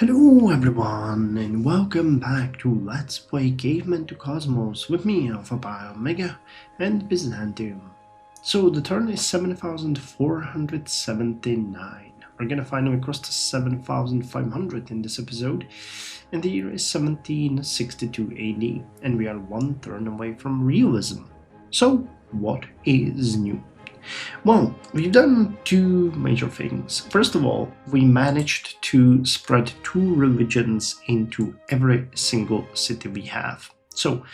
Hello everyone and welcome back to Let's Play Caveman to Cosmos with me, Alpha Pi Omega and Byzantium. So the turn is 7,479. We're gonna finally cross to 7,500 in this episode, and the year is 1762 AD, and we are one turn away from realism. So what is new? Well, we've done two major things. First of all, we managed to spread two religions into every single city we have. So,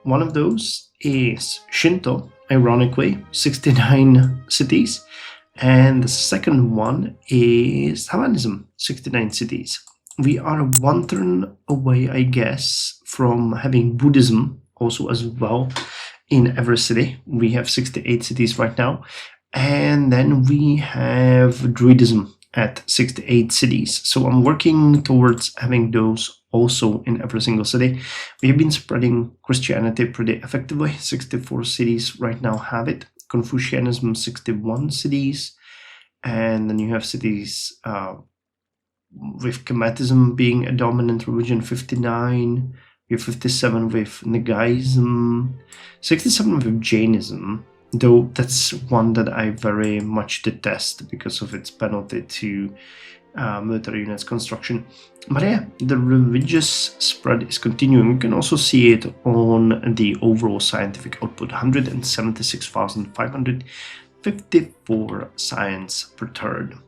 one of those is Shinto, ironically, 69 cities, and the second one is Hellenism, 69 cities. We are one turn away, I guess, from having Buddhism also as well in every city. We have 68 cities right now, and then we have Druidism at 68 cities. So I'm working towards having those also in every single city. We have been spreading Christianity pretty effectively. 64 cities right now have it. Confucianism, 61 cities, and then you have cities with Caveman being a dominant religion, 59. We have 57 with Nagaism, 67 with Jainism, though that's one that I very much detest because of its penalty to military units construction. But yeah, the religious spread is continuing. You can also see it on the overall scientific output, 176,554 science per turn.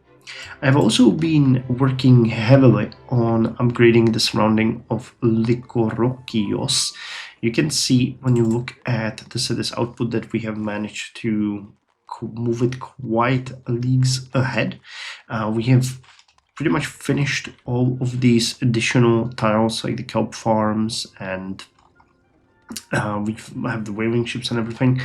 I've also been working heavily on upgrading the surrounding of Lycorokios. You can see when you look at the city's output that we have managed to move it quite leagues ahead. We have pretty much finished all of these additional tiles like the kelp farms, and we have the whaling ships and everything,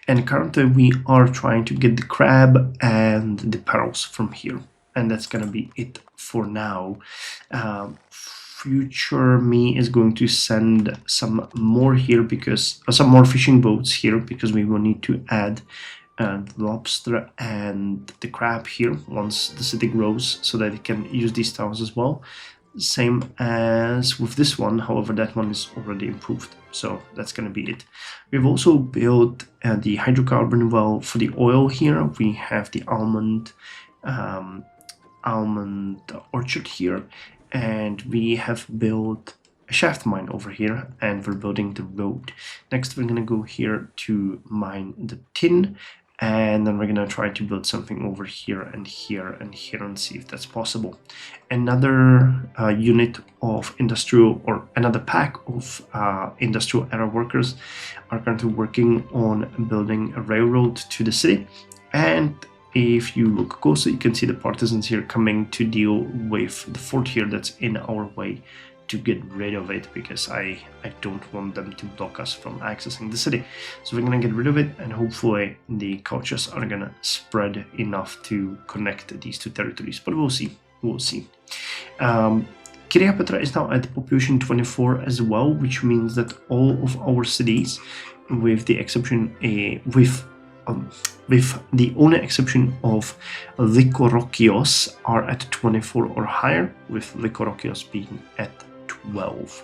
and currently we are trying to get the crab and the pearls from here, and that's gonna be it for now. Future me is going to send some more here because some more fishing boats here, because we will need to add the lobster and the crab here once the city grows, so that it can use these tiles as well. Same as with this one, however that one is already improved, so that's going to be it. We've also built the hydrocarbon well for the oil here. We have the almond orchard here, and we have built a shaft mine over here, and we're building the road. Next we're going to go here to mine the tin, and then we're going to try to build something over here and here and here and see if that's possible. Another unit of industrial, or another pack of industrial era workers are currently working on building a railroad to the city. And if you look closer, you can see the partisans here coming to deal with the fort here that's in our way, to get rid of it, because I don't want them to block us from accessing the city. So we're gonna get rid of it, and hopefully the cultures are gonna spread enough to connect these two territories, but we'll see. Kiria is now at population 24 as well, which means that all of our cities, with the exception with the only exception of Lycorokios, are at 24 or higher, with Lycorokios being at 12.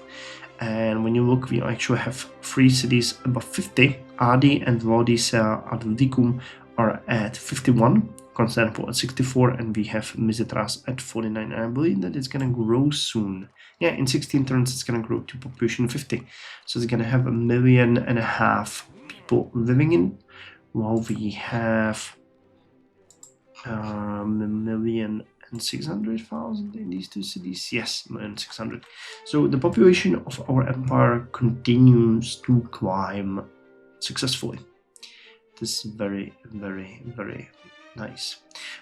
And when you look, we actually have 3 cities above 50. Adi and Laodicea Adlicum are at 51, Constantinople at 64, and we have Mizitras at 49. And I believe that it's gonna grow soon. Yeah, in 16 turns it's gonna grow to population 50. So it's gonna have 1.5 million people living in, while we have 1,600,000 in these two cities. Yes, 1,600,000. So the population of our empire continues to climb successfully. This is very, very, very nice.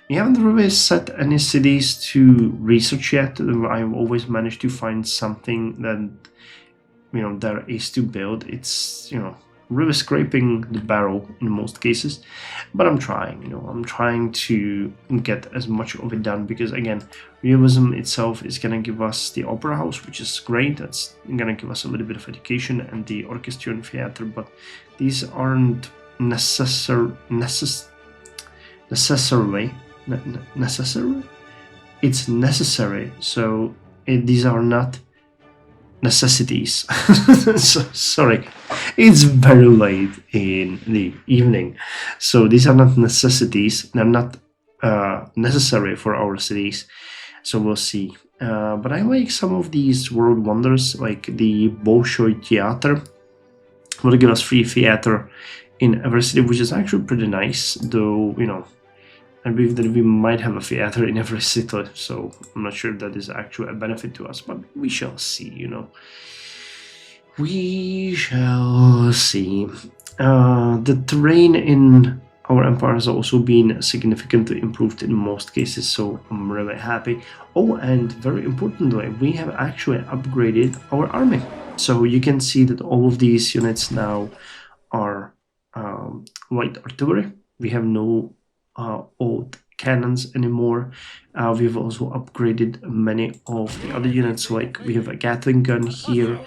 We haven't really set any cities to research yet. I've always managed to find something that, there is to build. It's, really scraping the barrel in most cases, but I'm trying. I'm trying to get as much of it done, because again, realism itself is gonna give us the opera house, which is great. That's gonna give us a little bit of education, and the orchestra and theater, but these aren't necessary. It's necessary, so these are not necessities. Sorry, it's very late in the evening, so these are not necessities. They're not necessary for our cities, so we'll see. But I like some of these world wonders, like the Bolshoi Theater will give us free theater in every city, which is actually pretty nice, though, you know, I believe that we might have a theater in every city, so I'm not sure that is actually a benefit to us, but we shall see, you know. We shall see. The terrain in our empire has also been significantly improved in most cases, so I'm really happy. Oh, and very importantly, we have actually upgraded our army. So you can see that all of these units now are light artillery. We have no old cannons anymore. We've also upgraded many of the other units, like we have a Gatling gun here.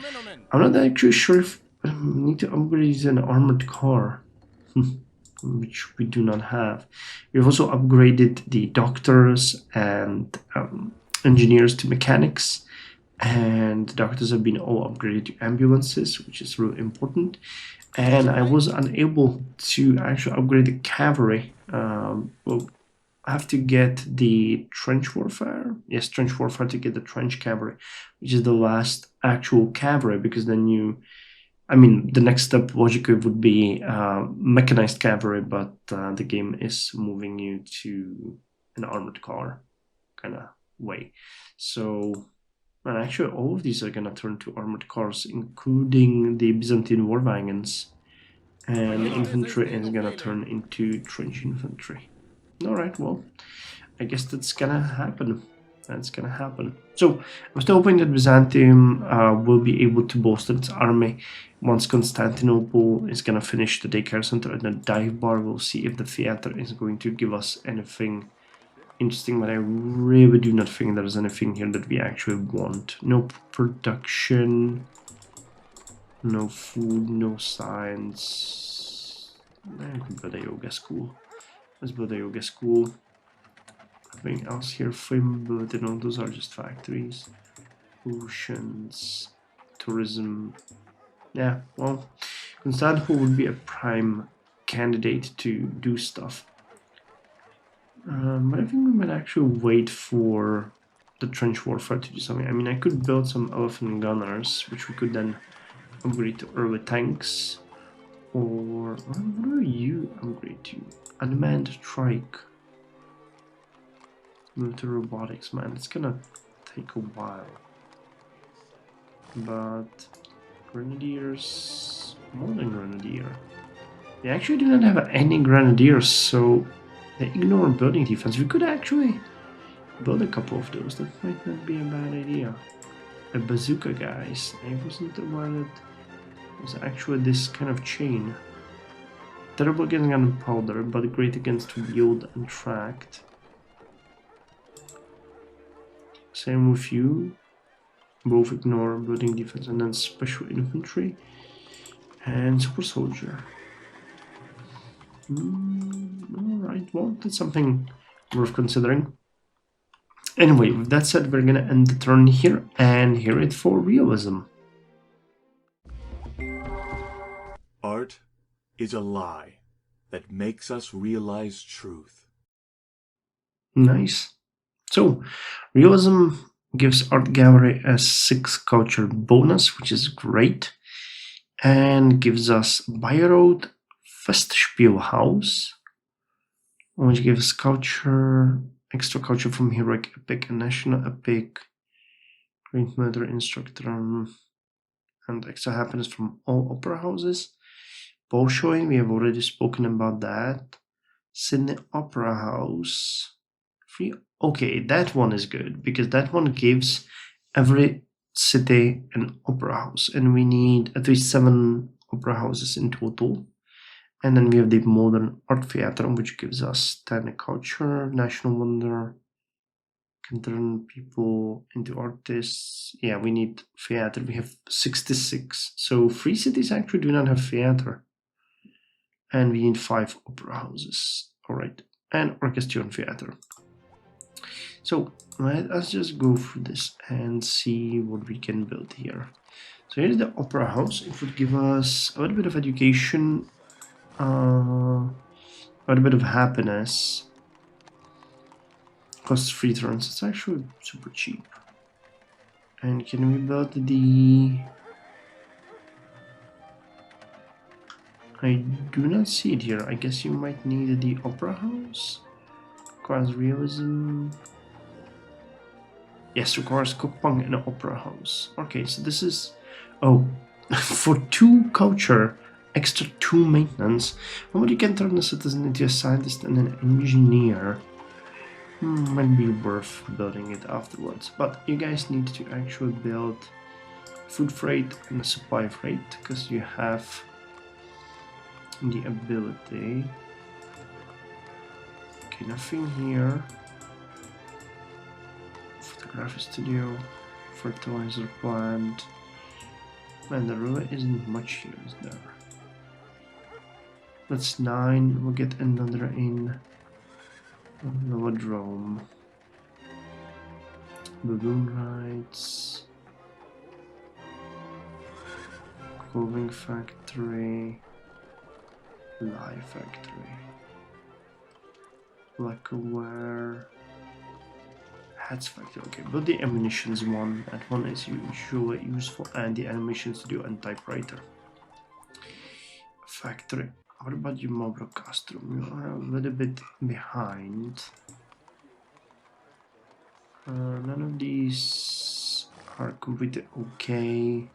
I'm not actually sure if we need to upgrade an armored car, which we do not have. We've also upgraded the doctors and engineers to mechanics, and doctors have been all upgraded to ambulances, which is really important. And I was unable to actually upgrade the cavalry. Well, I have to get the trench warfare. Yes, trench warfare to get the trench cavalry, which is the last actual cavalry, because then you, I mean, the next step logically would be mechanized cavalry, but the game is moving you to an armored car kind of way. So, and actually all of these are going to turn to armored cars, including the Byzantine war wagons, and infantry is going to turn into trench infantry. Alright, well, I guess that's gonna happen. That's gonna happen. So, I'm still hoping that Byzantium will be able to bolster its army once Constantinople is gonna finish the daycare center and the dive bar. We'll see if the theater is going to give us anything interesting, but I really do not think there's anything here that we actually want. No production, no food, no science. I could build a yoga school. Let's build a yoga school. Nothing else here. Flammability, no, those are just factories. Oceans, tourism. Yeah, well, Constantinople would be a prime candidate to do stuff. But I think we might actually wait for the trench warfare to do something. I mean, I could build some elephant gunners, which we could then upgrade to early tanks. Or what do you upgrade to? Unmanned strike. Move to robotics, man. It's gonna take a while. But grenadiers, more than grenadier. They actually do not have any grenadiers, so they ignore building defense. We could actually build a couple of those. That might not be a bad idea. A bazooka, guys. I wasn't aware that it was actually this kind of chain. Terrible against gunpowder, but great against wield and tracked. Same with you. Both ignore building defense, and then special infantry and super soldier. Alright, well, that's something worth considering. Anyway, with that said, we're gonna end the turn here and hear it for realism. Art is a lie that makes us realize truth. Nice. So, realism gives art gallery a 6 culture bonus, which is great, and gives us Bayreuth Festspielhaus, which gives culture, extra culture from heroic epic and national epic, great military instructor, and extra happiness from all opera houses. Bolshoi, we have already spoken about that. Sydney Opera House. Free. Okay, that one is good because that one gives every city an opera house, and we need at least 7 opera houses in total. And then we have the modern art theater, which gives us 10 culture, national wonder, can turn people into artists. Yeah, we need theater. We have 66. So 3 cities actually do not have theater. And we need 5 opera houses. All right, and orchestra and theater. So let's just go through this and see what we can build here. So here's the opera house. It would give us a little bit of education, a little bit of happiness. Costs 3 turns. It's actually super cheap. And can we build the... I do not see it here. I guess you might need the opera house. Requires realism. Yes, requires cookpunk and an opera house. Okay, so this is... Oh, for 2 culture, extra 2 maintenance. Well, you can turn a citizen into a scientist and an engineer. Might be worth building it afterwards. But you guys need to actually build food freight and a supply freight, because you have the ability. Okay, nothing here. Photography studio, fertilizer plant. Man, there really isn't much here, is there? That's 9. We'll get another in velodrome. Balloon rides. Clothing factory. Live factory. Lacquerware. Hats factory. Okay, but the ammunitions one, that one is usually useful, and the animation studio and typewriter. Factory. What about your mobile custom? You are a little bit behind. None of these are completely okay.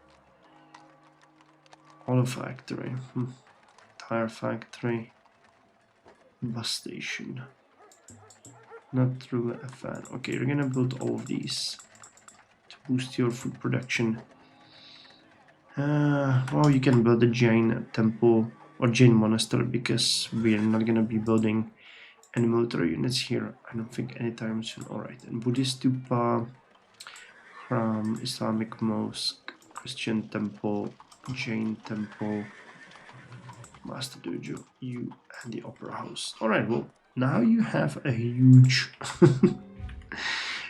Auto factory. Tire factory. Bus station. Not really a fan. Okay, we're gonna build all of these to boost your food production. Well, you can build a Jain temple or Jain monastery, because we're not gonna be building any military units here, I don't think, anytime soon. Alright, and Buddhist stupa, Khram, Islamic mosque, Christian temple, Jain temple, Master dojo, you, and the opera house. Alright, well, now you have a huge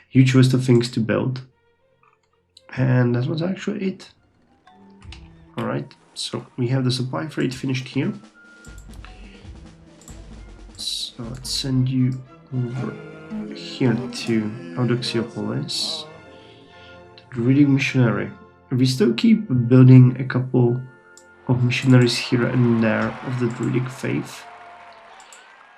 huge list of things to build, and that was actually it. Alright, so we have the supply freight finished here, so let's send you over here to Audoxiopolis, the reading missionary. We still keep building a couple of missionaries here and there of the Druidic faith.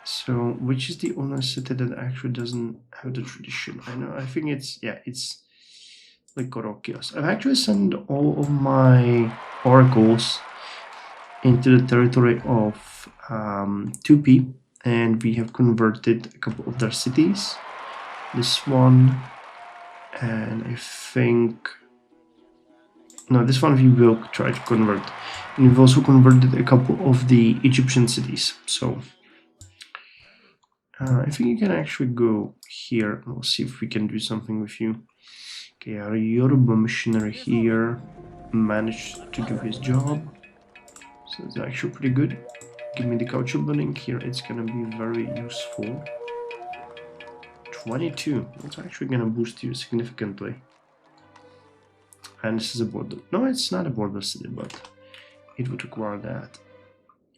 So, which is the only city that actually doesn't have the tradition? I know, I think it's, yeah, it's like Korokios. I've actually sent all of my oracles into the territory of 2P, and we have converted a couple of their cities. This one, and I think... No, this one we will try to convert. And we've also converted a couple of the Egyptian cities, so... I think you can actually go here. We'll see if we can do something with you. Okay, our Yoruba missionary here managed to do his job, so it's actually pretty good. Give me the culture building here, it's gonna be very useful. 22, that's actually gonna boost you significantly. And this is a border. No, it's not a border city, but it would require that.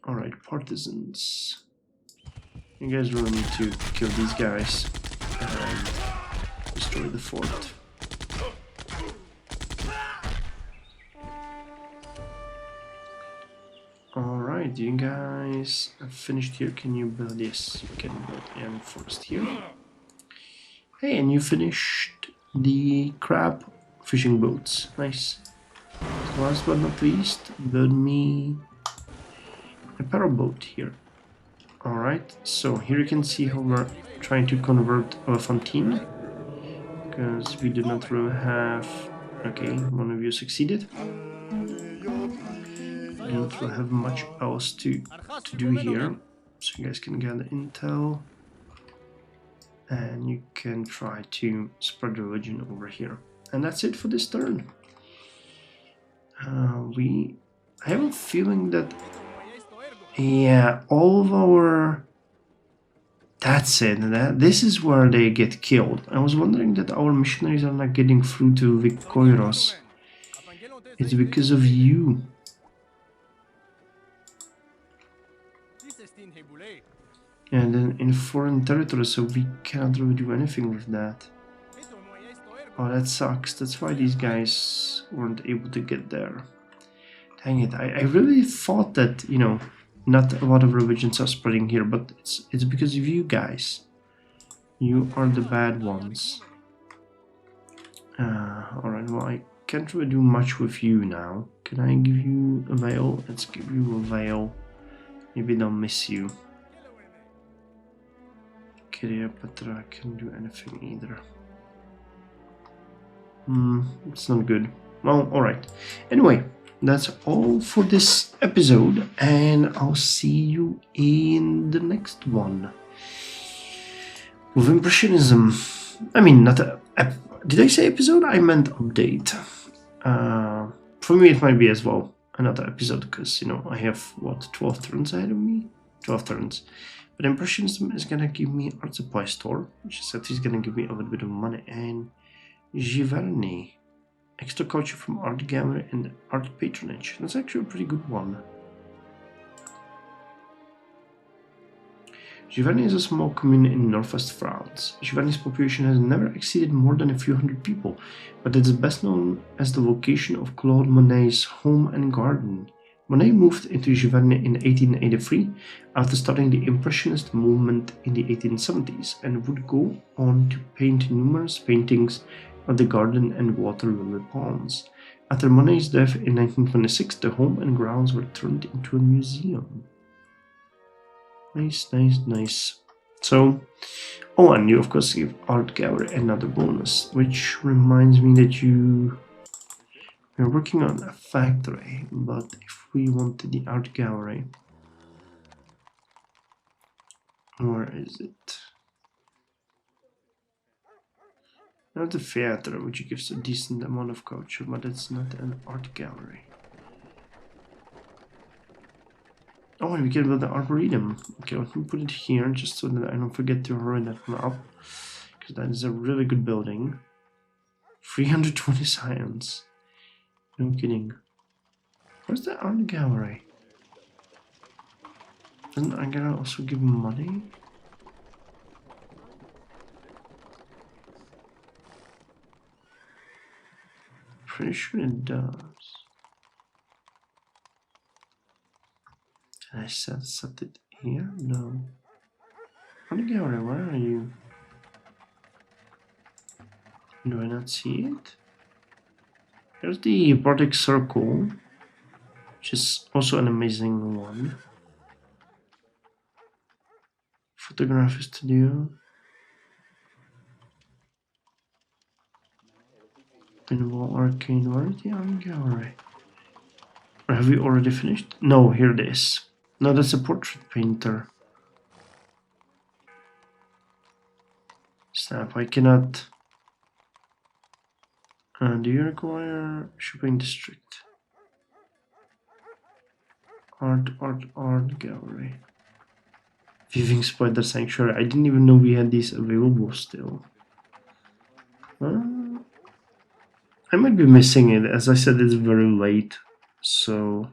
Alright, partisans. You guys really need to kill these guys and destroy the fort. Alright, you guys have finished here. Can you build this? You can build a forest here. Hey, and you finished the crab fishing boats. Nice. Last but not least, build me a paddle boat here. Alright, so here you can see how we're trying to convert Elephantine, because we did not really have... Okay, one of you succeeded. We don't really have much else to do here, so you guys can gather intel, and you can try to spread religion over here. And that's it for this turn. I have a feeling that... Yeah, all of our That's it. This is where they get killed. I was wondering that our missionaries are not getting through to Vikouros. It's because of you. And then in foreign territory, so we cannot really do anything with that. Oh, that sucks. That's why these guys weren't able to get there. Dang it. I really thought that, you know, not a lot of religions are spreading here, but it's because of you guys. You are the bad ones. Alright, well, I can't really do much with you now. Can I give you a veil? Let's give you a veil. Maybe they'll miss you. Cleopatra can't do anything either. It's not good. Well, alright. Anyway, that's all for this episode, and I'll see you in the next one. With Impressionism. I mean, not a... Did I say episode? I meant update. For me, it might be as well another episode, because, you know, I have, what, 12 turns ahead of me? 12 turns. But Impressionism is gonna give me art supply store, which is that he's gonna give me a little bit of money, and Giverny, extra culture from art gallery and art patronage. That's actually a pretty good one. Giverny is a small commune in northwest France. Giverny's population has never exceeded more than a few hundred people, but it is best known as the location of Claude Monet's home and garden. Monet moved into Giverny in 1883 after starting the Impressionist movement in the 1870s, and would go on to paint numerous paintings of the garden and water lily ponds. After Monet's death in 1926, the home and grounds were turned into a museum. Nice, nice, nice. So, oh, and you of course give art gallery another bonus, which reminds me that we're working on a factory, but if we wanted the art gallery, where is it? Not the theater, which gives a decent amount of culture, but it's not an art gallery. Oh, and we can build the arboretum. Okay, let me put it here just so that I don't forget to hurry that one up, because that is a really good building. 320 science. No kidding. Where's the art gallery? Doesn't art gallery also give money? Pretty sure it does. Can I set it here? No. Art gallery, where are you? Do I not see it? Here's the Bardic Circle, which is also an amazing one. Photography studio. Pinball Arcade. Where is the art gallery? Or have we already finished? No, here it is. No, that's a portrait painter. Snap, I cannot. Do you require shopping district? Art gallery. Viewing Spider Sanctuary. I didn't even know we had these available still. I might be missing it. As I said, it's very late. So,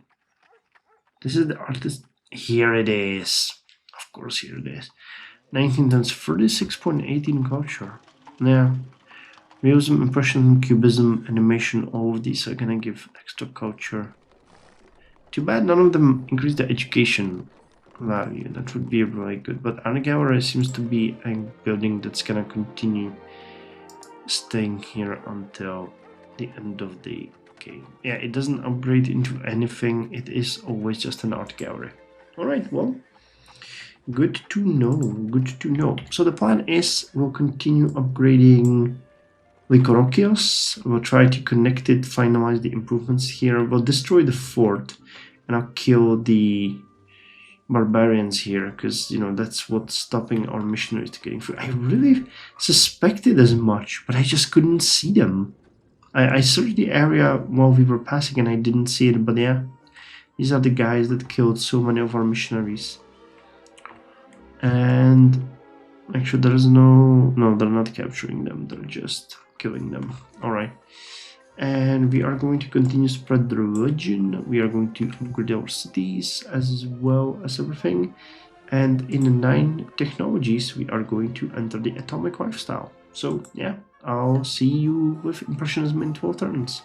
this is the artist. Here it is. Of course, here it is. 19 times 36.18 culture. Yeah. Realism, Impressionism, Cubism, Animation, all of these are gonna give extra culture. Too bad none of them increase the education value. That would be really good. But art gallery seems to be a building that's gonna continue staying here until the end of the game. Yeah, it doesn't upgrade into anything. It is always just an art gallery. Alright, well, good to know. Good to know. So the plan is we'll continue upgrading Vikouros. We'll try to connect it, finalize the improvements here. We'll destroy the fort, and I'll kill the barbarians here, because, you know, that's what's stopping our missionaries to getting through. I really suspected as much, but I just couldn't see them. I searched the area while we were passing and I didn't see it, but yeah, these are the guys that killed so many of our missionaries. And Actually, there is no, they're not capturing them, they're just killing them. All right. And we are going to continue to spread the religion. We are going to upgrade our cities as well as everything. And in the 9 technologies, we are going to enter the atomic lifestyle. So yeah, I'll see you with Impressionism in 12 turns.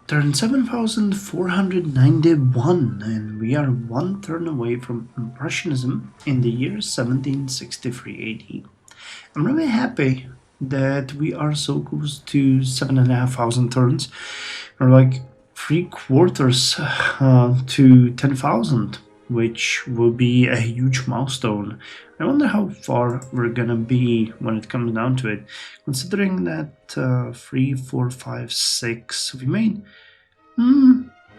Turn 7491, and we are 1 turn away from Impressionism in the year 1763 AD. I'm really happy that we are so close to 7,500 turns, or like 3/4 to 10,000, which will be a huge milestone. I wonder how far we're gonna be when it comes down to it, considering that 3, 4, 5, 6 we made.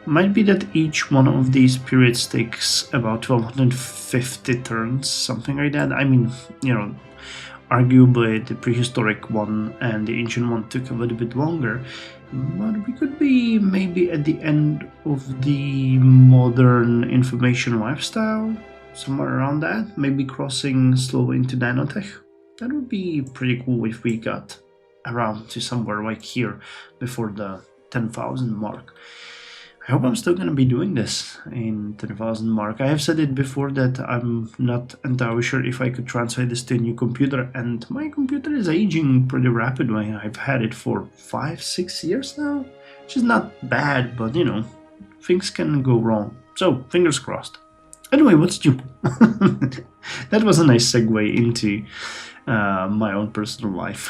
Might be that each one of these periods takes about 1250 turns, something like that. I mean, you know, arguably the prehistoric one and the ancient one took a little bit longer, but we could be maybe at the end of the modern information lifestyle, somewhere around that, maybe crossing slowly into nanotech. That would be pretty cool if we got around to somewhere like here before the 10,000 mark. I hope I'm still going to be doing this in 10,000 mark. I have said it before that I'm not entirely sure if I could transfer this to a new computer, and my computer is aging pretty rapidly. I've had it for 5-6 years now, which is not bad, but you know, things can go wrong. So, fingers crossed. Anyway, what's new? That was a nice segue into my own personal life.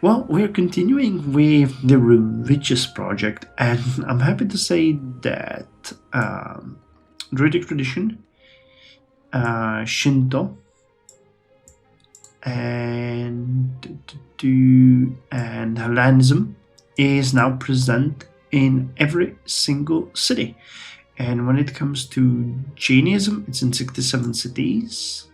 Well, we're continuing with the religious project, and I'm happy to say that Druidic tradition, Shinto, and Hellenism is now present in every single city. And when it comes to Jainism, it's in 67 cities.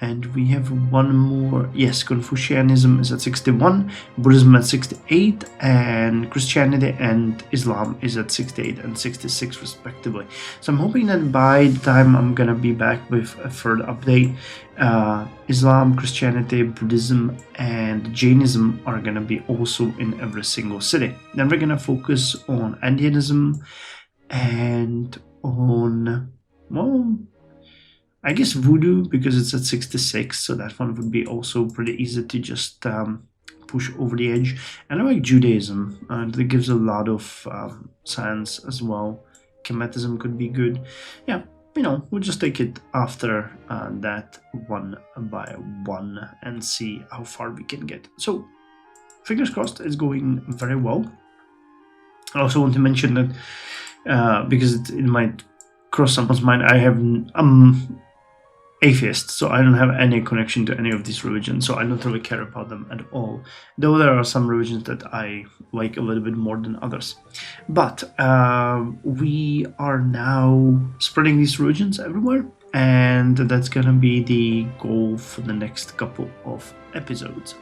And we have one more. Yes, Confucianism is at 61, Buddhism at 68, and Christianity and Islam is at 68 and 66 respectively. So I'm hoping that by the time I'm gonna be back with a third update, Islam, Christianity, Buddhism, and Jainism are gonna be also in every single city. Then we're gonna focus on Indianism and on, well, I guess Voodoo, because it's at 66, so that one would be also pretty easy to just push over the edge. And I like Judaism, and that gives a lot of science as well. Kemetism could be good. Yeah, you know, we'll just take it after that one by one and see how far we can get. So, fingers crossed, it's going very well. I also want to mention that because it might cross someone's mind, I have atheist, so I don't have any connection to any of these religions, so I don't really care about them at all, though there are some religions that I like a little bit more than others. But we are now spreading these religions everywhere, and that's gonna be the goal for the next couple of episodes.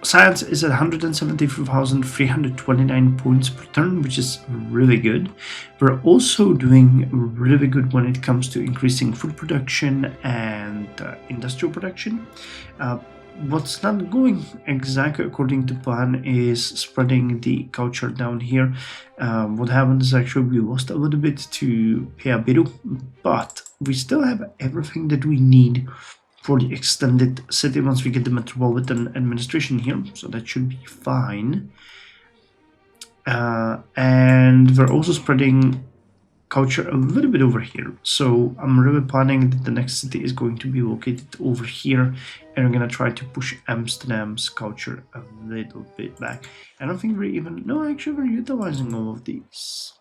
Science is at 173,329 points per turn, which is really good. We're also doing really good when it comes to increasing food production and industrial production. What's not going exactly according to plan is spreading the culture down here. What happened is actually we lost a little bit to Peabiru, but we still have everything that we need for the extended city once we get the metropolitan administration here, so that should be fine. And we're also spreading culture a little bit over here, so I'm really planning that the next city is going to be located over here, and we're gonna try to push Amsterdam's culture a little bit back. I don't think we're even, no, actually we're utilizing all of these.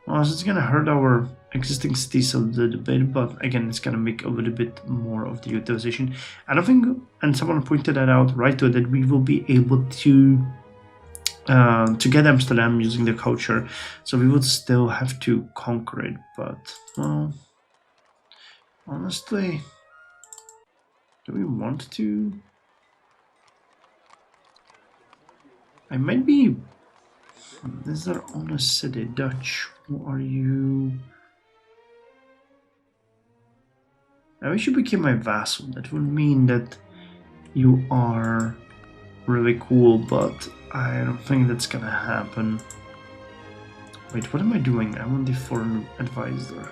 Well, it's gonna hurt our existing cities a little bit, but again, it's gonna make a little bit more of the utilization. I don't think, and someone pointed that out right away, that we will be able to get Amsterdam using the culture, so we would still have to conquer it. But well, honestly, do we want to? I might be. This is our own city, Dutch. Who are you? I wish you became my vassal. That would mean that you are really cool, but I don't think that's gonna happen. Wait, what am I doing? I want the foreign advisor.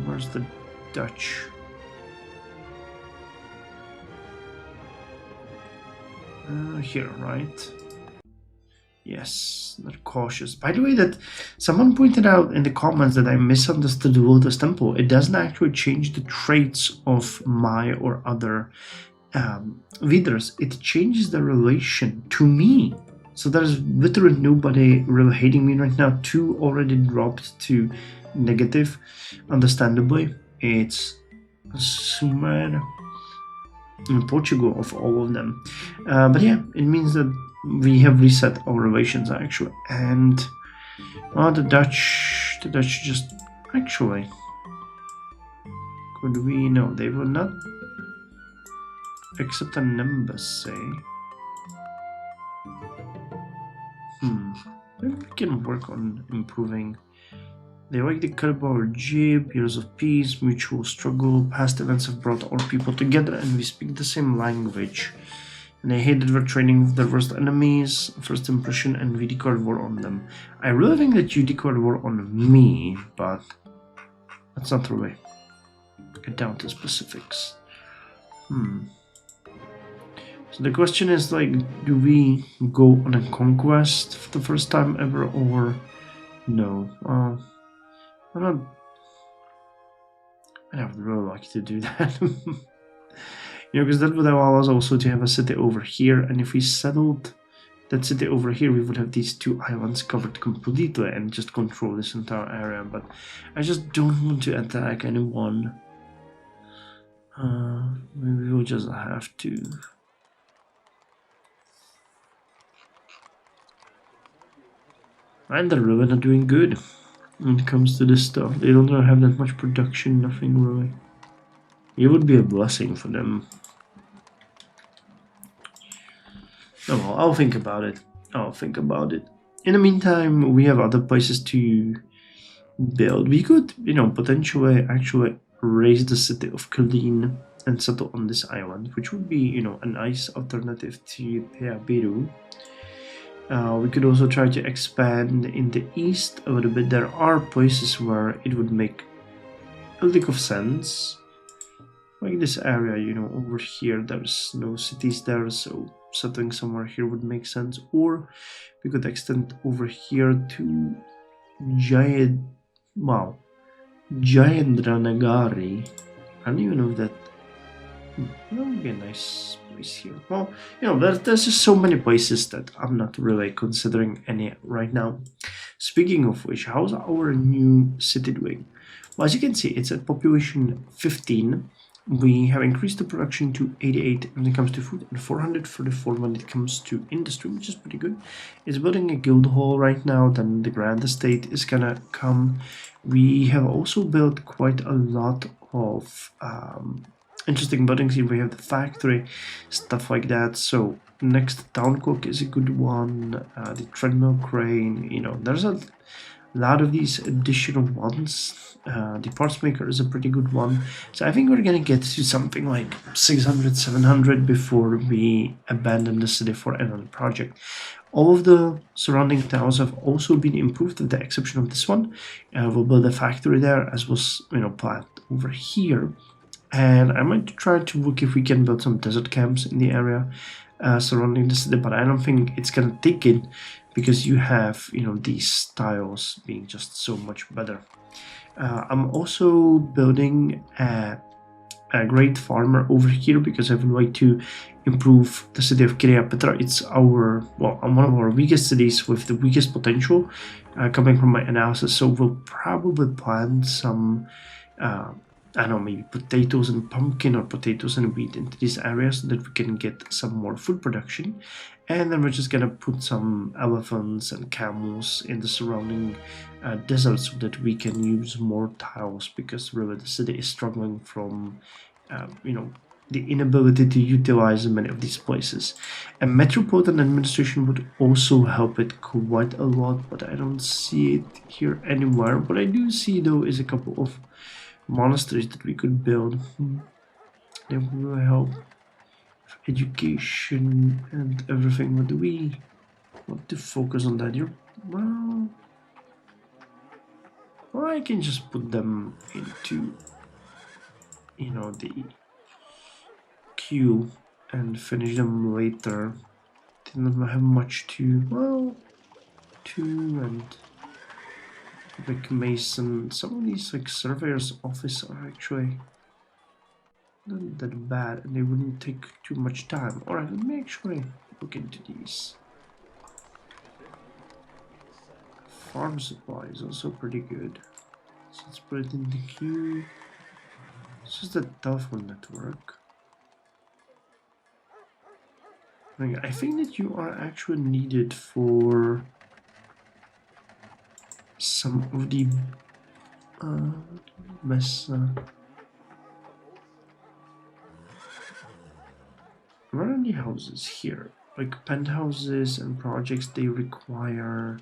Where's the Dutch? Here, right? Yes, they're cautious. By the way, that someone pointed out in the comments that I misunderstood the Lotus Temple. It doesn't actually change the traits of my or other leaders. It changes the relation to me. So there's literally nobody really hating me right now. 2 already dropped to negative. Understandably, it's Sumer in Portugal of all of them. But yeah, it means that we have reset our relations actually. And the Dutch just actually, could we? No, they will not accept an embassy. Maybe we can work on improving. They like the Carabao Jib, Years of Peace, Mutual Struggle. Past events have brought our people together and we speak the same language. And they hate that we're training their worst enemies. First impression, and we declared war on them. I really think that you declared war on me, but that's not really. Get down to specifics. So the question is, like, do we go on a conquest for the first time ever, or no? I'm not. I would really like to do that. Because that would allow us also to have a city over here, and if we settled that city over here, we would have these 2 islands covered completely and just control this entire area. But I just don't want to attack anyone. Maybe we'll just have to. And they're really not doing good when it comes to this stuff. They don't really have that much production, nothing really. It would be a blessing for them. Oh well, I'll think about it. In the meantime, we have other places to build. We could, potentially actually raise the city of Kalin and settle on this island, which would be, a nice alternative to Peabiru. We could also try to expand in the east a little bit. There are places where it would make a lick of sense. Like this area, over here, there's no cities there, so settling somewhere here would make sense. Or we could extend over here to Jayendranagari. I don't even know if that would be a nice place here. Well, there's just so many places that I'm not really considering any right now. Speaking of which, how's our new city doing? Well, as you can see, it's at population 15. We have increased the production to 88 when it comes to food and 434 when it comes to industry, which is pretty good. It's building a guild hall right now, then the Grand Estate is gonna come. We have also built quite a lot of interesting buildings here. We have the factory, stuff like that. So next town clock is a good one. The treadmill crane, there's a lot of these additional ones. The parts maker is a pretty good one. So I think we're gonna get to something like 600, 700 before we abandon the city for another project. All of the surrounding towns have also been improved with the exception of this one. We'll build a factory there, as was planned over here. And I might try to look if we can build some desert camps in the area surrounding the city, but I don't think it's gonna take it because you have these styles being just so much better. I'm also building a great farmer over here because I would like to improve the city of Kirjapetra. It's one of our weakest cities with the weakest potential coming from my analysis. So we'll probably plant some I don't know, maybe potatoes and pumpkin or potatoes and wheat into these areas so that we can get some more food production. And then we're just gonna put some elephants and camels in the surrounding deserts so that we can use more tiles, because really the city is struggling from the inability to utilize many of these places. A metropolitan administration would also help it quite a lot, but I don't see it here anywhere. What I do see though is a couple of monasteries that we could build. That will help education and everything. But do we want to focus on that? Well, or I can just put them into, you know, the queue and finish them later. Didn't have much to, well, two and like Mason. Some of these like surveyor's office are actually not that bad, and they wouldn't take too much time. All right, let me actually look into these. Farm supply is also pretty good. So let's put it in the queue. It's just a telephone network. I think that you are actually needed for some of the where are the houses here? Like penthouses and projects, they require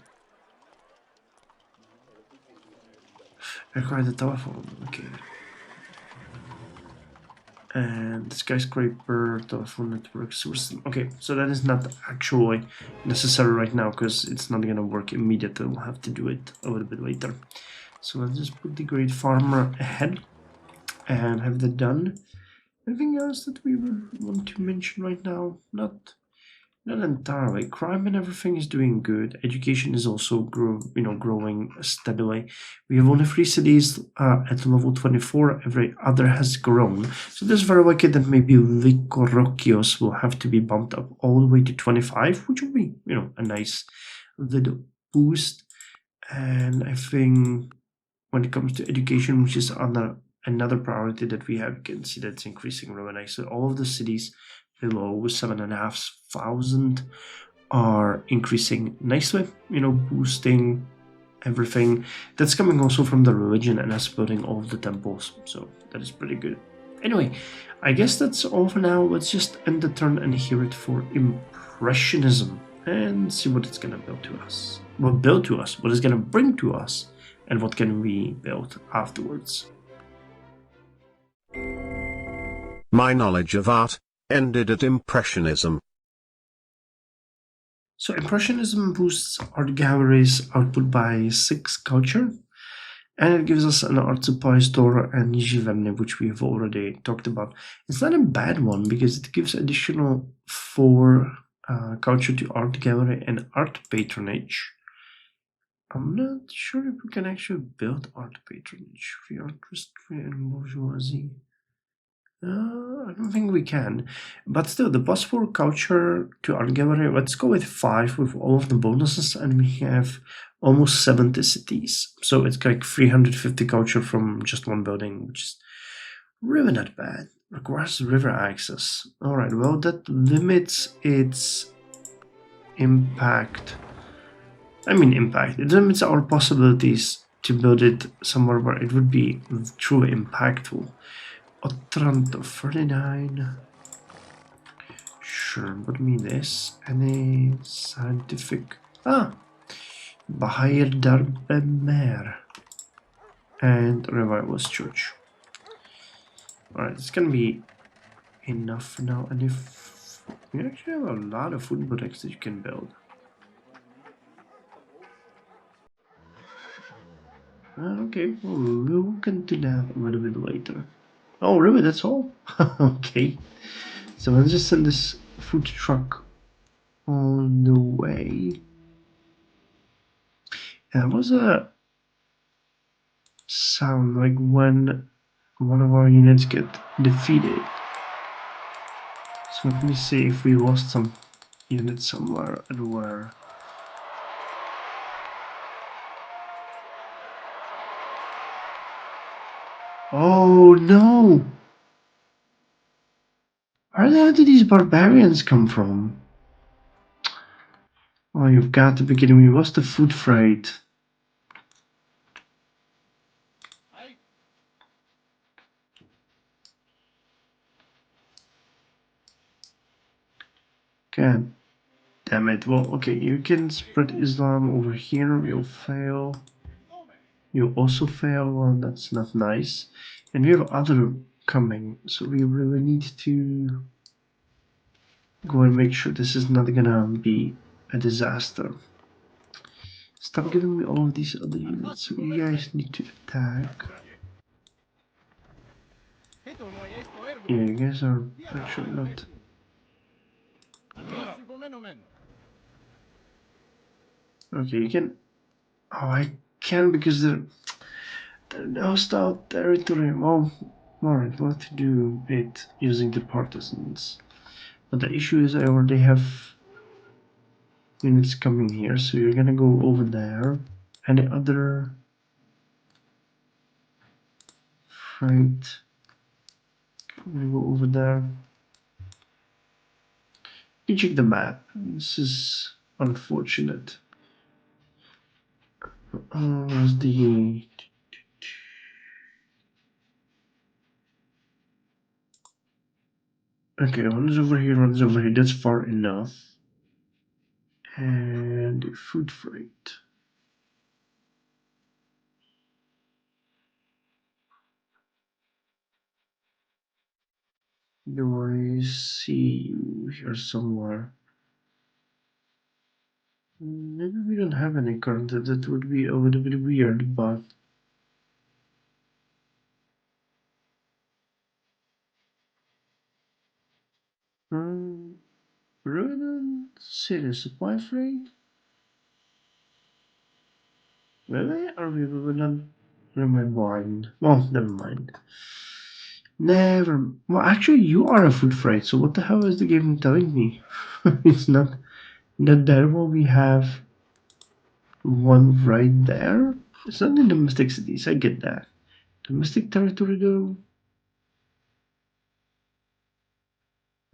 the telephone. Okay. And skyscraper, telephone network, source. Okay, so that is not actually necessary right now because it's not gonna work immediately. We'll have to do it a little bit later. So let's just put the great farmer ahead and have that done. Anything else that we would want to mention right now? Not entirely. Crime and everything is doing good. Education is also growing steadily. We have only 3 cities at level 24. Every other has grown. So there's very likely that maybe Vicorocchios will have to be bumped up all the way to 25, which will be, a nice little boost. And I think when it comes to education, which is another priority that we have, you can see that's increasing really nice. So all of the cities below 7,500 are increasing nicely, boosting everything. That's coming also from the religion and us building all of the temples, so that is pretty good. Anyway, I guess that's all for now. Let's just end the turn and hear it for Impressionism and see what it's gonna build to us. What it's gonna bring to us, and what can we build afterwards. My knowledge of art ended at Impressionism. So Impressionism boosts art galleries output by 6 culture, and it gives us an art supply store and Caveman, which we have already talked about. It's not a bad one because it gives additional 4 culture to art gallery and art patronage. I'm not sure if we can actually build art patronage, free artistry and bourgeoisie. I don't think we can, but still, the possible culture to art gallery, let's go with 5 with all of the bonuses, and we have almost 70 cities. So it's like 350 culture from just one building, which is really not bad. Requires river access. Alright, well, that limits its impact. It limits our possibilities to build it somewhere where it would be truly impactful. Otranto 39. Sure, but me this. Any scientific. Bahir Darbemer. And Revivalist Church. Alright, it's gonna be enough for now. And if we actually have a lot of food products that you can build. Okay, well, we'll get to that a little bit later. Oh, really? That's all? Okay. So let's just send this food truck on the way. And there was a sound like when one of our units get defeated. So let me see if we lost some units somewhere and where. Oh no! Where the hell did these barbarians come from? Oh, you've got to be kidding me. What's the food freight? God damn it. Well, okay, you can spread Islam over here. We'll fail. You also fail. Well, that's not nice. And we have other coming, so we really need to go and make sure this is not gonna be a disaster. Stop giving me all of these other units, so you guys need to attack. Yeah, you guys are actually not. Okay, you can. Oh, I can because they're in hostile territory. Well, alright, what to do with using the partisans? But the issue is I already have units coming here, so you're gonna go over there. Any other freight? I'm gonna go over there. You check the map. This is unfortunate. Where's the... Okay, one's over here, one's over here. That's far enough. And food freight. Do I see you here somewhere? Maybe we don't have any current. That would be a little bit weird, but Ruin City supply freight? Really? Are we not in my mind? Well, never mind. Never. Well, actually, you are a food freight. So what the hell is the game telling me? It's not that there. Well, we have one right there. It's not in domestic cities. I get that. Domestic territory, though.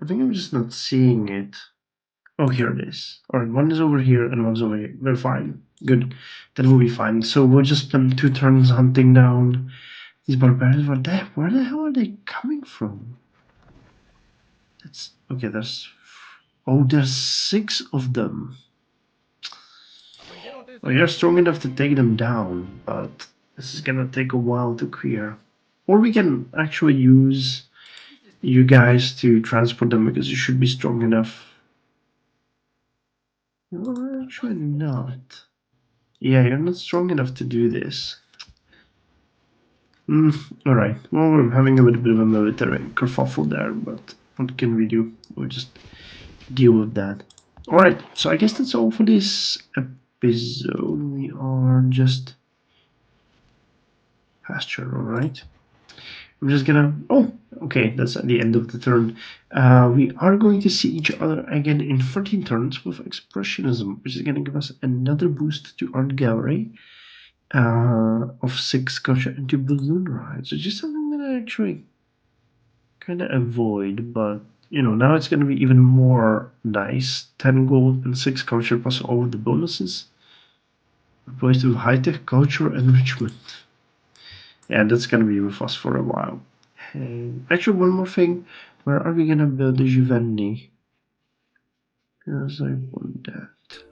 I think I'm just not seeing it. Oh, here it is. Alright, one is over here and one's over here. We're fine. Good. That will be fine. So we'll just spend 2 turns hunting down these barbarians. Where the hell are they coming from? That's okay. There's 6 of them. Well, you're strong enough to take them down, but this is gonna take a while to clear. Or we can actually use you guys to transport them because you should be strong enough. Well, actually not. Yeah, you're not strong enough to do this. Alright, well, we're having a little bit of a military kerfuffle there, but what can we do? We'll just deal with that. Alright, so I guess that's all for this episode. We are just pasture, alright? I'm just gonna... Oh, okay, that's at the end of the turn. We are going to see each other again in 13 turns with Expressionism, which is gonna give us another boost to Art Gallery. Of 6 culture into balloon rides, which is something that I actually kind of avoid, but you know, now it's going to be even more nice. 10 gold and 6 culture plus all of the bonuses, replaced with high-tech culture enrichment. Yeah, that's going to be with us for a while. And actually, one more thing, where are we going to build the Giovanni? Yes, I want that.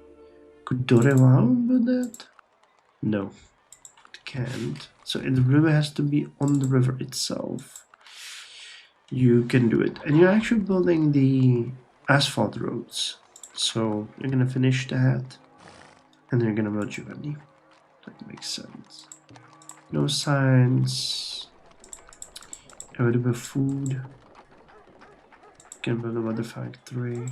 Could Dorevao build that? No. Can't. So it really has to be on the river itself. You can do it. And you're actually building the asphalt roads. So you're gonna finish that. And then you're gonna build Giovanni. That makes sense. No science. A little bit of food. You can build a weather factory.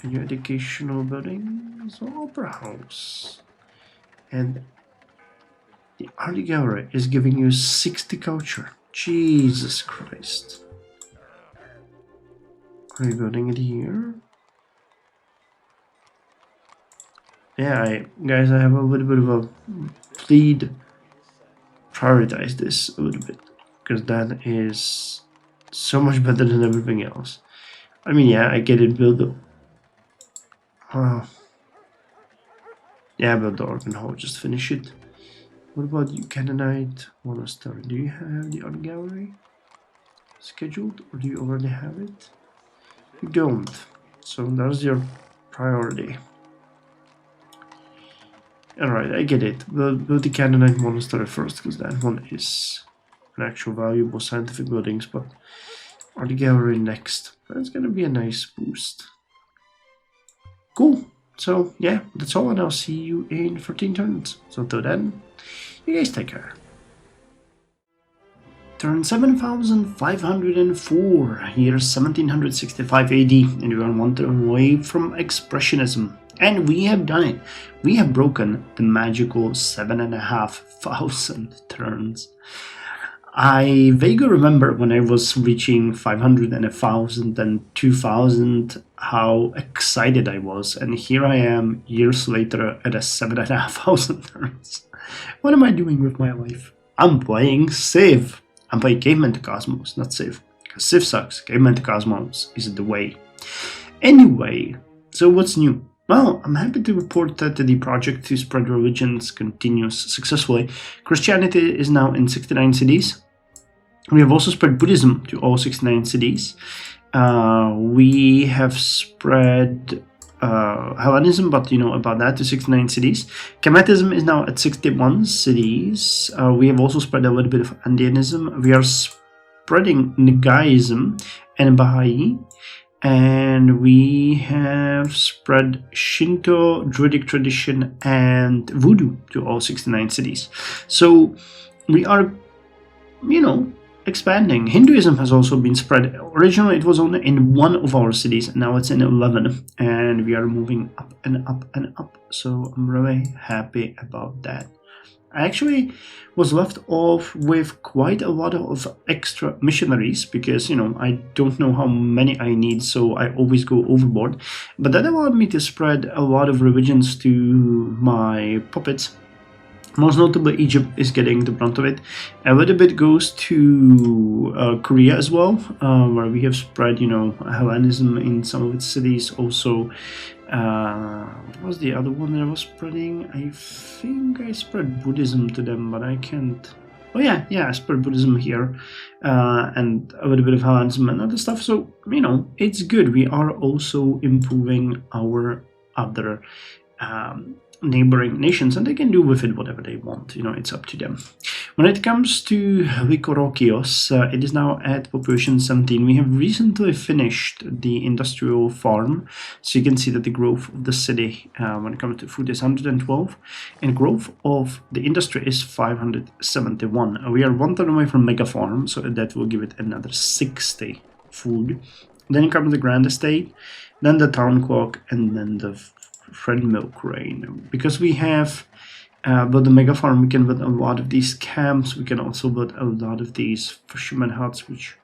And your educational building is an opera house. And the art gallery is giving you 60 culture. Jesus Christ. Are you building it here? Yeah, guys, I have a little bit of a plead. Prioritize this a little bit. Because that is so much better than everything else. I mean, yeah, I get it, build the... yeah, build the Organ Hall, just finish it. What about you, Canaanite Monastery? Do you have the art gallery scheduled, or do you already have it? You don't. So that's your priority. Alright, I get it. We'll build the candidate monastery first, because that one is an actual valuable scientific buildings, but art gallery next. That's gonna be a nice boost. Cool. So yeah, that's all, and I'll see you in 14 turns. So until then, you guys take care. Turn 7504, here's 1765 AD, and we are 1 turn away from Expressionism. And we have done it. We have broken the magical 7,500 turns. I vaguely remember when I was reaching 500 and 1,000 and 2,000 how excited I was, and here I am years later at a 7,500 turns. What am I doing with my life? I'm playing Civ. I'm playing Caveman to Cosmos, not Civ. Because Civ sucks. Caveman to Cosmos is the way. Anyway, so what's new? Well, I'm happy to report that the project to spread religions continues successfully. Christianity is now in 69 cities. We have also spread Buddhism to all 69 cities. We have spread Hellenism, but you know about that, to 69 cities. Kemetism is now at 61 cities. We have also spread a little bit of Andeanism. We are spreading Nagaism and Baha'i. And we have spread Shinto, Druidic tradition, and Voodoo to all 69 cities. So we are, you know, expanding. Hinduism has also been spread. Originally it was only in one of our cities, and now it's in 11, and we are moving up and up and up. So I'm really happy about that. I actually was left off with quite a lot of extra missionaries because, you know, I don't know how many I need, so I always go overboard. But that allowed me to spread a lot of religions to my puppets. Most notably, Egypt is getting the brunt of it. A little bit goes to Korea as well, where we have spread, you know, Hellenism in some of its cities. Also, what was the other one that I was spreading? I think I spread Buddhism to them, but I can't. Oh yeah, I spread Buddhism here, and a little bit of Hellenism and other stuff. So, you know, it's good. We are also improving our other neighboring nations, and they can do with it whatever they want. You know, it's up to them. When it comes to Vikorokios, it is now at population 17. We have recently finished the industrial farm, so you can see that the growth of the city when it comes to food is 112, and growth of the industry is 571. We are 1 turn away from mega farm, so that will give it another 60 food. Then comes the grand estate, then the town clock, and then the Fred milk rain. Because we have built the mega farm, we can build a lot of these camps. We can also build a lot of these fisherman huts, which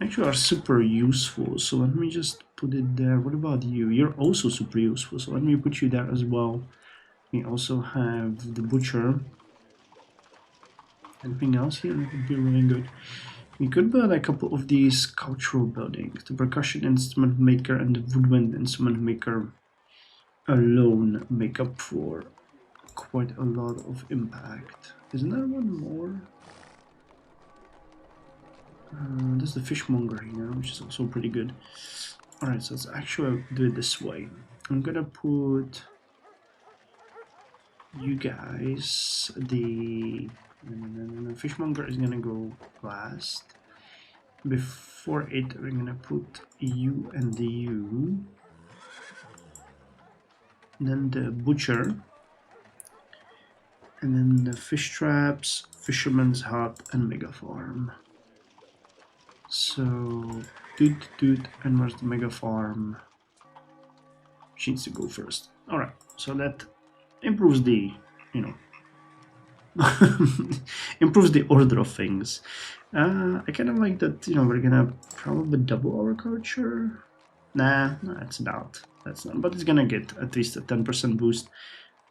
actually are super useful. So let me just put it there. What about you? You're also super useful, so let me put you there as well. We also have the butcher. Anything else here that would be really good? We could build a couple of these cultural buildings. The percussion instrument maker and the woodwind instrument maker alone make up for quite a lot of impact. Isn't there one more? There's the fishmonger here, which is also pretty good. Alright, so let's actually do it this way. I'm gonna put you guys, the fishmonger is gonna go last. Before it, we're gonna put you and the you. Then the butcher, and then the fish traps, fisherman's hut, and mega farm. So doot, and where's the mega farm? She needs to go first. All right, so that improves the, you know, improves the order of things. I kind of like that. You know, we're gonna probably double our culture. Nah, that's not. That's not, but it's gonna get at least a 10% boost.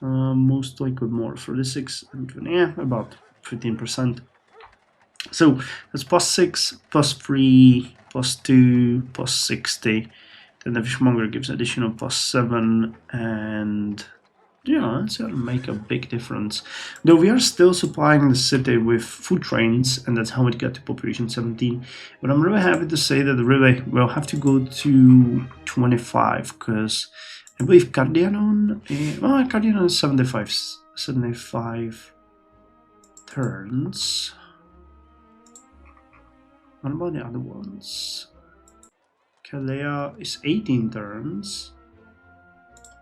Most likely more. 36 and 20, yeah, about 15%. So that's +6, +3, +2, +60. Then the fishmonger gives additional +7, and you know, that's gonna make a big difference. Though we are still supplying the city with food trains, and that's how it got to population 17. But I'm really happy to say that really we'll have to go to 25, because I believe Cardano, well, Cardano is 75 turns. What about the other ones? Kalea is 18 turns.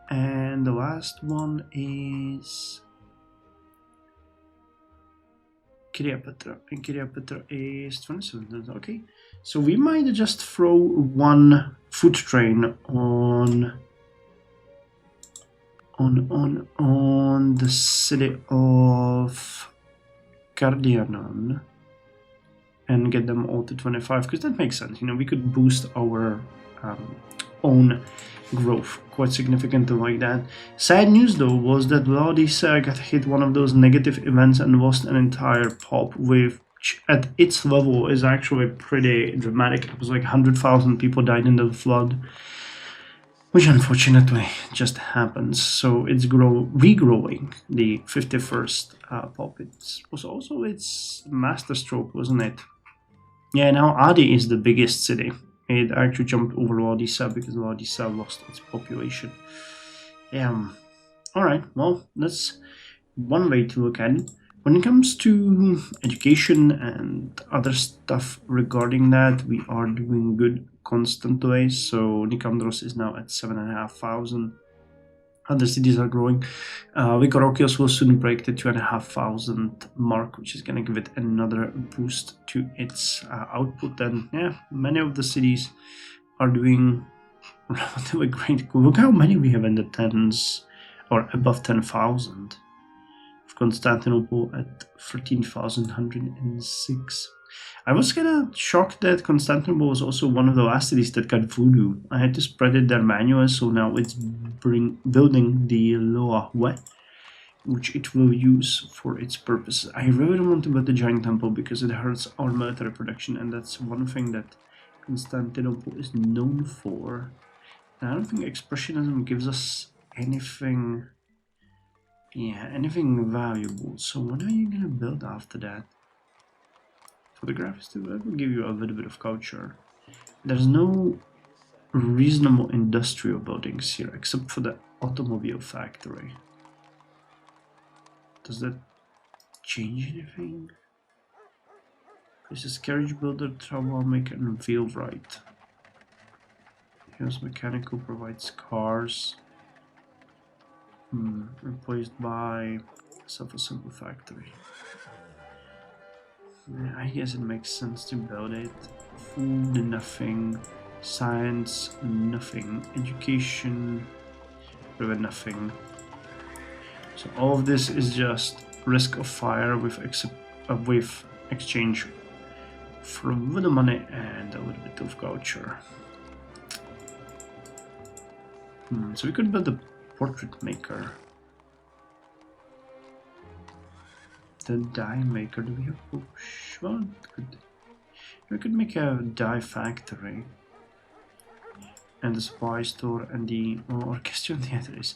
And the last one is Kiryapetra. And Kiryapetra is 27 turns. Okay. So we might just throw one food train on the city of Cardianon and get them all to 25, because that makes sense. You know, we could boost our own growth quite significantly like that. Sad news though was that Laodicea got hit one of those negative events and lost an entire pop, which at its level is actually pretty dramatic. It was like 100,000 people died in the flood, which unfortunately just happens. So it's regrowing the 51st pop. It was also its masterstroke, wasn't it? Yeah, now Adi is the biggest city. It actually jumped over Laodicea because Laodicea lost its population. Alright, well, that's one way to look at it. When it comes to education and other stuff regarding that, we are doing good constantly. So Nicandros is now at 7,500. Other cities are growing. Vikorokios will soon break the 2,500 mark, which is going to give it another boost to its output. And yeah, many of the cities are doing relatively great. Look how many we have in the tens or above 10,000. Constantinople at 13,106. I was kind of shocked that Constantinople was also one of the last cities that got voodoo. I had to spread it there manually, so now it's building the Loahue, which it will use for its purposes. I really don't want to build a giant temple because it hurts our military production, and that's one thing that Constantinople is known for. And I don't think Expressionism gives us anything. Yeah, anything valuable. So what are you gonna build after that? Photographs too. That will give you a little bit of culture. There's no reasonable industrial buildings here except for the automobile factory. Does that change anything? This is carriage builder, travel maker, and wheelwright. Here's mechanical provides cars. Replaced by self-assembly factory. Yeah, I guess it makes sense to build it. Food, nothing. Science, nothing. Education, really nothing. So all of this is just risk of fire with exchange for a little money and a little bit of culture. So we could build a portrait maker. The dye maker, do we have? Oh, well, we could make a dye factory. And the supply store and the orchestral theater is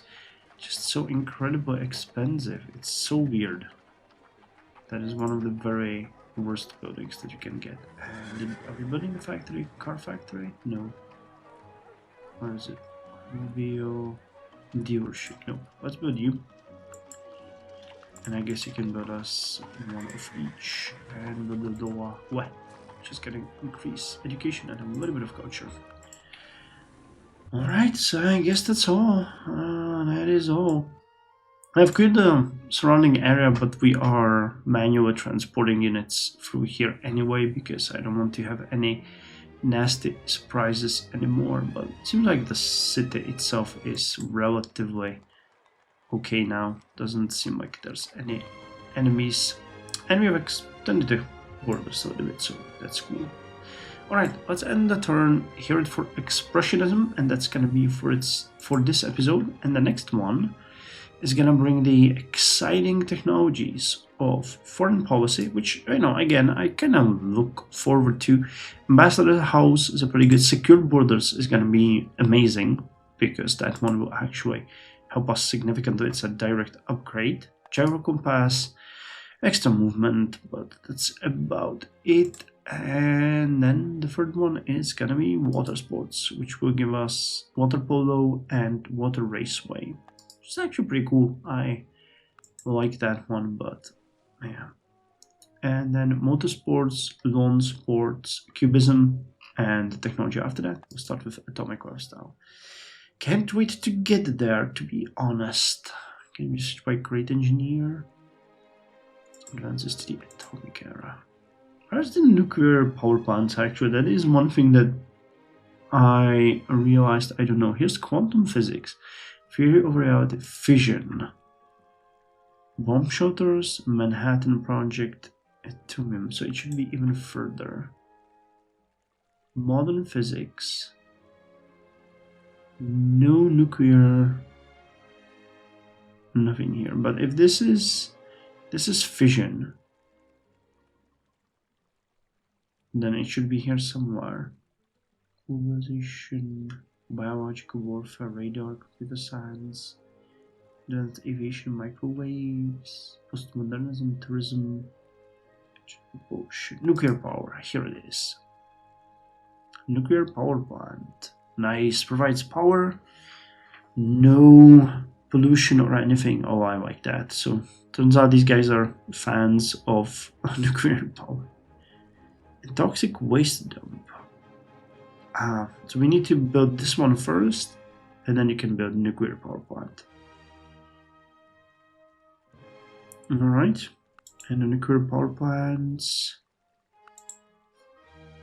just so incredibly expensive. It's so weird. That is one of the very worst buildings that you can get. And are we building a factory? Car factory? No. Where is it? Mobile dealership. No. Let's build you. And I guess you can build us one of each. And build the door. What? Just gonna increase education and a little bit of culture. Alright, so I guess that's all. That is all. I've cleared the surrounding area, but we are manually transporting units through here anyway, because I don't want to have any nasty surprises anymore. But it seems like the city itself is relatively okay now. Doesn't seem like there's any enemies. And we have extended the borders a little bit, so that's cool. Alright, let's end the turn here for Expressionism, and that's gonna be for this episode. And the next one is gonna bring the exciting technologies of foreign policy, which, you know, again, I kind of look forward to. Ambassador House is a pretty good. Secure Borders is gonna be amazing, because that one will actually help us significantly. It's a direct upgrade. Gyro Compass, extra movement, but that's about it. And then the third one is gonna be water sports, which will give us water polo and water raceway. It's actually pretty cool. I like that one, but yeah. And then motorsports, lawn sports, cubism, and technology after that. We'll start with atomic lifestyle. Can't wait to get there, to be honest. Can we switch by great engineer? Advances to the atomic era. Where's the nuclear power plants actually? That is one thing that I realized I don't know. Here's quantum physics, theory of reality, fission, bomb shelters, Manhattan Project, atomium. So it should be even further. Modern physics. No nuclear. Nothing here. But if this is fission, then it should be here somewhere. Globalization, biological warfare, radar, computer science, advanced aviation, microwaves, postmodernism, tourism, propulsion, nuclear power. Here it is. Nuclear power plant. Nice. Provides power. No pollution or anything. Oh, I like that. So turns out these guys are fans of nuclear power. A toxic waste dump. So we need to build this one first, and then you can build a nuclear power plant. Alright. And the nuclear power plants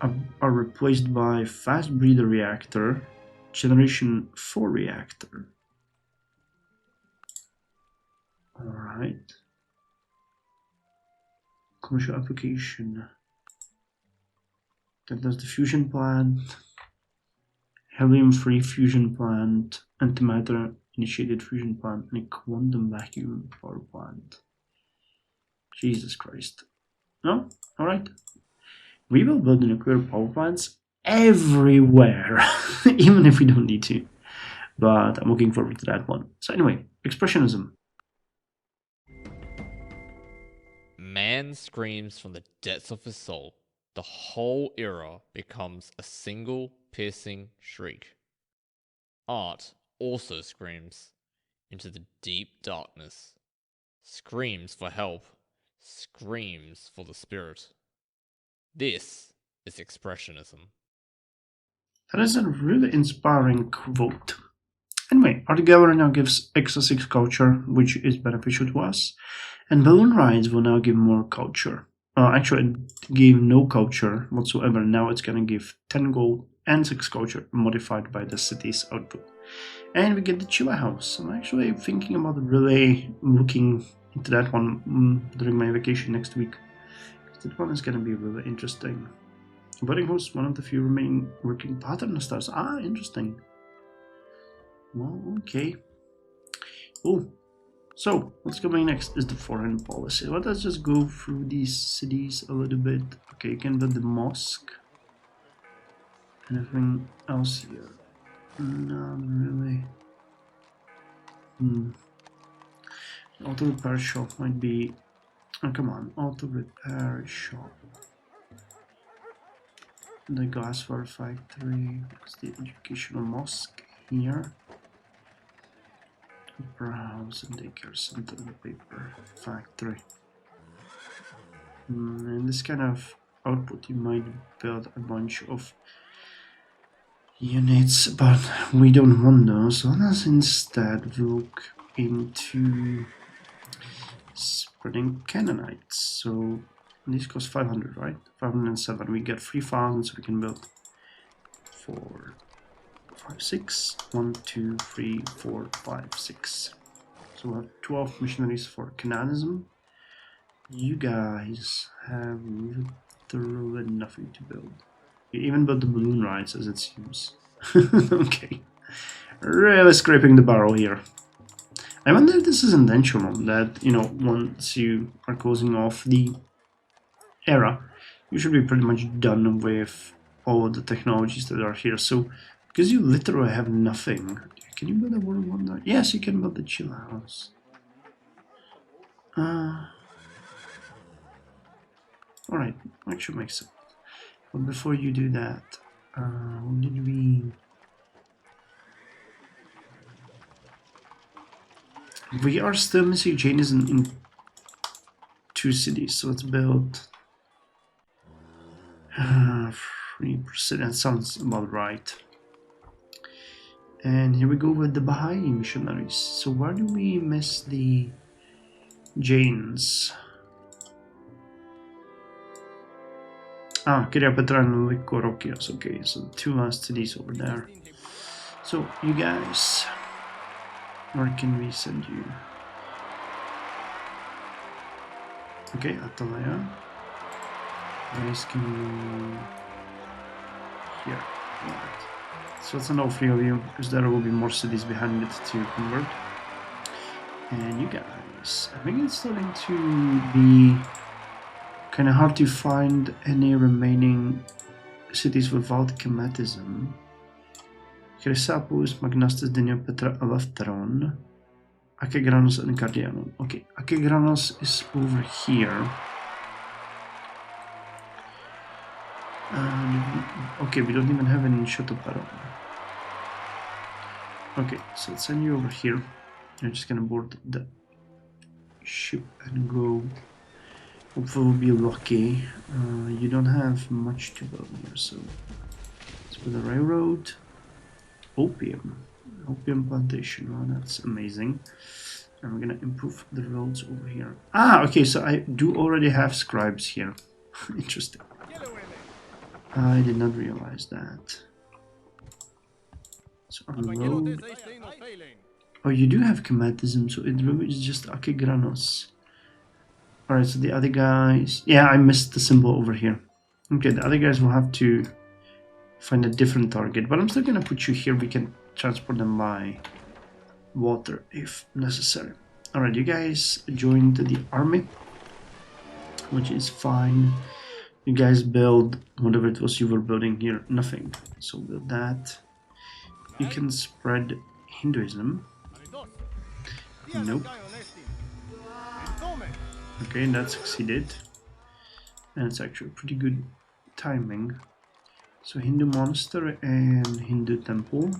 are replaced by fast breeder reactor, generation 4 reactor. Alright. Commercial application. That does the fusion plant, helium-free fusion plant, antimatter-initiated fusion plant, and a quantum vacuum power plant. Jesus Christ. No? Alright. We will build the nuclear power plants everywhere, even if we don't need to. But I'm looking forward to that one. So anyway, Expressionism. Man screams from the depths of his soul. The whole era becomes a single piercing shriek. Art also screams into the deep darkness, screams for help, screams for the spirit. This is Expressionism. That is a really inspiring quote. Anyway, Art Gallery now gives extra 6 culture, which is beneficial to us, and Balloon Rides will now give more culture. Actually, it gave no culture whatsoever. Now it's gonna give 10 gold and 6 culture, modified by the city's output. And we get the Chiller House. I'm actually thinking about really looking into that one during my vacation next week. That one is gonna be really interesting. Voting host, one of the few remaining working pattern stars. Ah, interesting. Well, okay. Oh, so what's coming next is the foreign policy. Let us just go through these cities a little bit. Okay, you can build the mosque. Anything else here? Not really. Auto repair shop might be. Oh, come on, auto repair shop. The glassware factory. What's the educational mosque here? Opera house and daycare center, the paper factory. And this kind of output, you might build a bunch of units, but we don't want those. So let us instead look into spreading Canaanites. So these cost 500, right? 507. We get 3,000, so we can build 4, 5, 6. 1, 2, 3, 4, 5, 6. So we have 12 missionaries for Cananism. You guys have literally nothing to build. You even built the balloon rides, as it seems. Okay. Really scraping the barrel here. I wonder if this is intentional, that, you know, once you are closing off the era, you should be pretty much done with all of the technologies that are here. So, because you literally have nothing, can you build a world wonder? Yes, you can build the chill house. Alright, actually makes sense. But before you do that, what did we... We are still missing Jainism in 2 cities, so let's build 3%. That sounds about right. And here we go with the Baha'i missionaries. So where do we miss the Jains? Kiriyapatra and Vikorokias. Okay, so 2 last cities over there. So you guys, where can we send you? Okay, Atalaya. Guys, can you... Here. Alright. So it's an all 3 of you, because there will be more cities behind it to convert. And you guys, I think it's starting to be kind of hard to find any remaining cities without Chematism. Chrysapus, Magnastus, Deniopetra, Eleftheron, Akegranos, and Cardianon. Okay, Akegranos is over here. Okay, we don't even have any Shotoparon. Okay, so let's send you over here. I'm just gonna board the ship and go. Hopefully we'll be lucky. You don't have much to build here, so let's put a railroad. Opium plantation. Oh, that's amazing. And we're gonna improve the roads over here. Okay, so I do already have scribes here. Interesting. I did not realize that. So unload. Oh, you do have Chematism, so it really is just Akegranos. Alright, so the other guys... Yeah, I missed the symbol over here. Okay, the other guys will have to find a different target, but I'm still gonna put you here. We can transport them by water if necessary. Alright, you guys joined the army, which is fine. You guys build whatever it was you were building here. Nothing. So build that. You can spread Hinduism. Nope. Okay, that succeeded. And it's actually pretty good timing. So Hindu monastery and Hindu temple.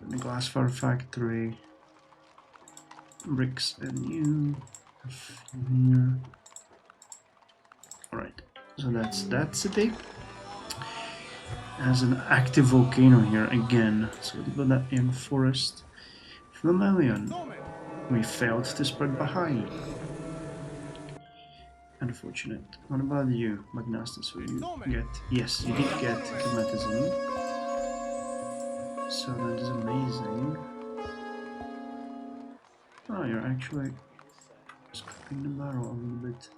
The glass fire factory. Bricks and you. Here. Alright, so that's that city. Has an active volcano here again. So we put that in forest. Flammalion. We failed to spread Baha'i. Unfortunate. What about you, Magnastus? Will you get... Yes, you did get Chematism. So that is amazing. Oh, you're actually scraping the barrel a little bit.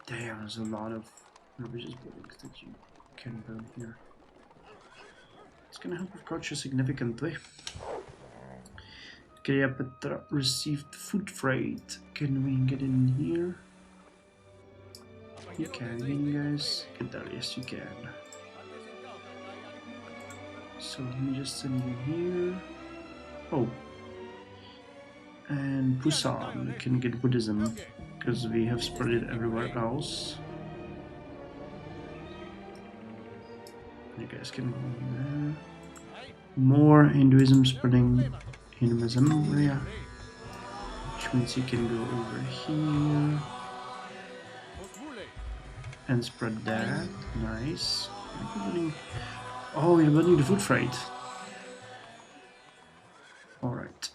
Damn, there's a lot of religious buildings that you can build here. It's gonna help with culture significantly. Cleopatra received food freight. Can we get in here? You can guys get there. Yes, you can. So let me just send you here. Oh, and Busan, we can get Buddhism because we have spread it everywhere else. You guys can go there. More Hinduism spreading Hinduism, yeah. Which means you can go over here and spread that. Nice. Oh, you're building the food freight. Alright.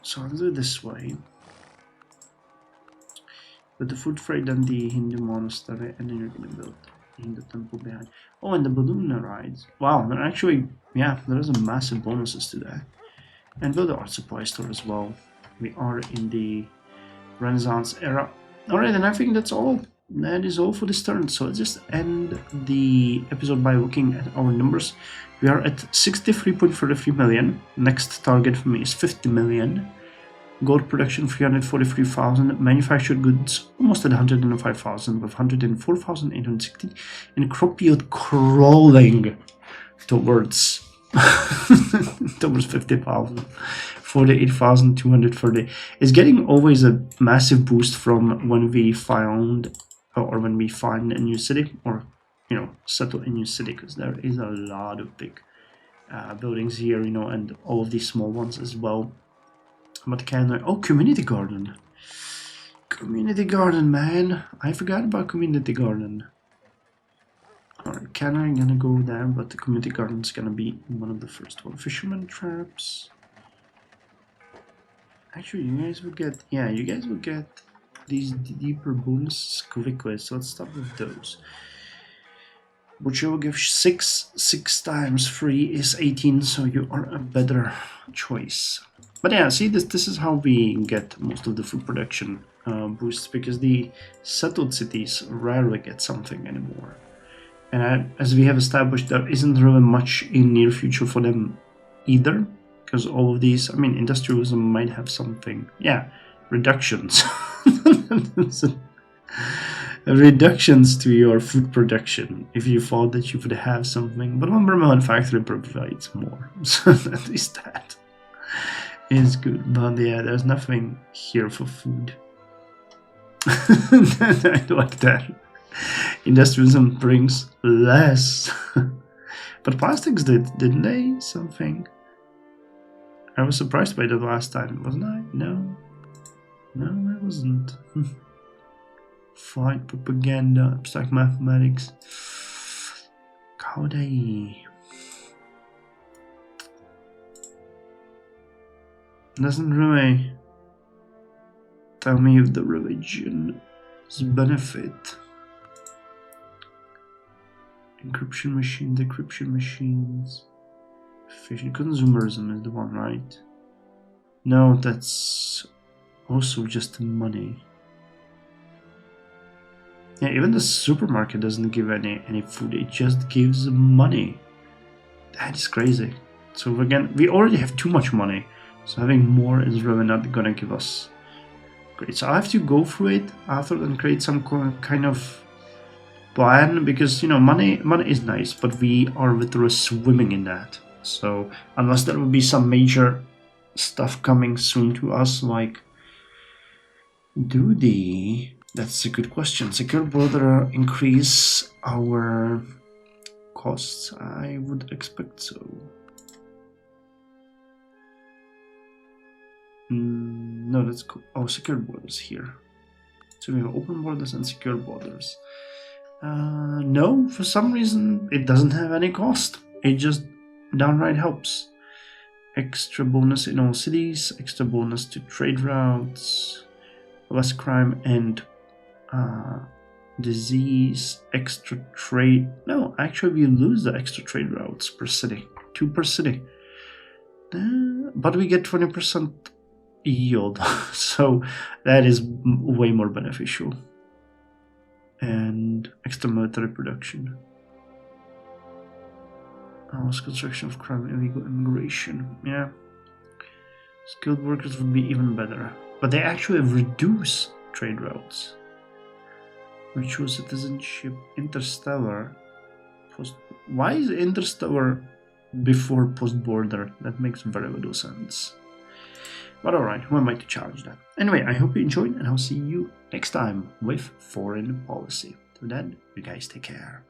So I'll do it this way. With the food freight and the Hindu monastery, and then you're gonna build the Hindu temple behind. Oh, and the balloon rides. Wow, they're actually, yeah, there is a massive bonuses to that. And build the art supply store as well. We are in the Renaissance era. Alright, and I think that's all. That is all for this turn. So let's just end the episode by looking at our numbers. We are at 63.33 million. Next target for me is 50 million. Gold production 343,000. Manufactured goods almost at 105,000 with 104,860. And crop yield crawling towards towards 50,000. 48,230. It's getting always a massive boost from when we found or when we find a new city, or settle a new city, because there is a lot of big buildings here, and all of these small ones as well. But can I? Oh, community garden. Community garden, man. I forgot about community garden. Alright, can I gonna go there, but the community garden's gonna be one of the first one. Fisherman traps. Actually, you guys will get, you guys will get these deeper bonuses quickly, so let's start with those. Which will give 6 times 3 is 18, so you are a better choice. But yeah, see, this is how we get most of the food production boosts, because the settled cities rarely get something anymore. And as we have established, there isn't really much in near future for them either, because all of these, I mean, industrialism might have something. Yeah, reductions. Reductions to your food production if you thought that you would have something, but one remote factory provides more, so at least that is good. But yeah, there's nothing here for food. I like that. Industrialism brings less. But plastics didn't they? Something. I was surprised by that last time, wasn't I? No, I wasn't. Fight propaganda, abstract mathematics. Code. Doesn't really tell me if the religion's benefit. Encryption machine, decryption machines. Efficient consumerism is the one, right? No, that's also just money. Yeah, even the supermarket doesn't give any food, it just gives money. That is crazy. So again, we already have too much money, so having more is really not gonna give us great. So I have to go through it after and create some kind of plan, because money is nice, but we are literally swimming in that. So unless there will be some major stuff coming soon to us, like that's a good question. Secure border increase our costs? I would expect so. No, that's cool. Oh, secure borders here. So we have open borders and secure borders. No, for some reason it doesn't have any cost. It just downright helps. Extra bonus in all cities, extra bonus to trade routes, less crime and disease, extra trade. No, actually we lose the extra trade routes per city, 2 per city. But we get 20% yield, so that is way more beneficial. And extra military production. Construction of crime, illegal immigration. Yeah. Skilled workers would be even better. But they actually reduce trade routes. Ritual citizenship, interstellar. Why is interstellar before post-border? That makes very little sense. But alright, who am I to challenge that? Anyway, I hope you enjoyed, and I'll see you next time with foreign policy. Till then, you guys take care.